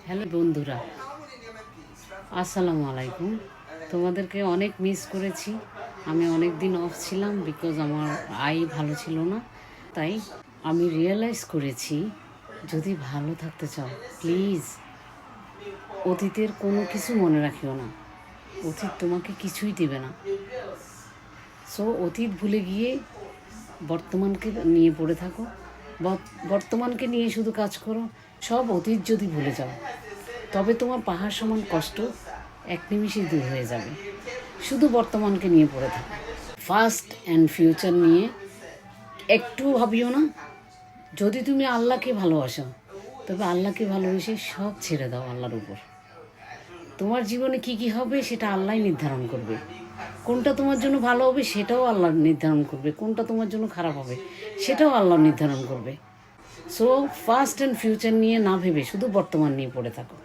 Hello বন্ধুরা, আসসালামু আলাইকুম। তোমাদেরকে অনেক মিস করেছি। আমি অনেক দিন অফ ছিলাম বিকজ আমার আই ভালো ছিল না। তাই আমি রিয়েলাইজ করেছি, যদি ভালো থাকতে চাও প্লিজ অতীতের কোনো কিছু মনে রাখিও না। অতীত তোমাকে কিছুই দেবে না। সো অতীত ভুলে গিয়ে বর্তমানকে নিয়ে পড়ে থাকো। বর্তমানকে নিয়ে শুধু কাজ করো। সব অতীত যদি ভুলে যাও, তবে তোমার পাহাড় সমান কষ্ট এক নিমিষেই দূর হয়ে যাবে। শুধু বর্তমানকে নিয়ে পড়ে থাকো। ফাস্ট অ্যান্ড ফিউচার নিয়ে একটু ভাবিও না। যদি তুমি আল্লাহকে ভালোবাসো, তবে আল্লাহকে ভালোবেসে সব ছেড়ে দাও আল্লাহর উপর। তোমার জীবনে কি কি হবে সেটা আল্লাহ নির্ধারণ করবে। কোনটা তোমার জন্য ভালো হবে সেটাও আল্লাহ নির্ধারণ করবে, কোনটা তোমার জন্য খারাপ হবে সেটাও আল্লাহ নির্ধারণ করবে। সো ফাস্ট অ্যান্ড ফিউচার নিয়ে না ভেবে শুধু বর্তমান নিয়ে পড়ে থাকো।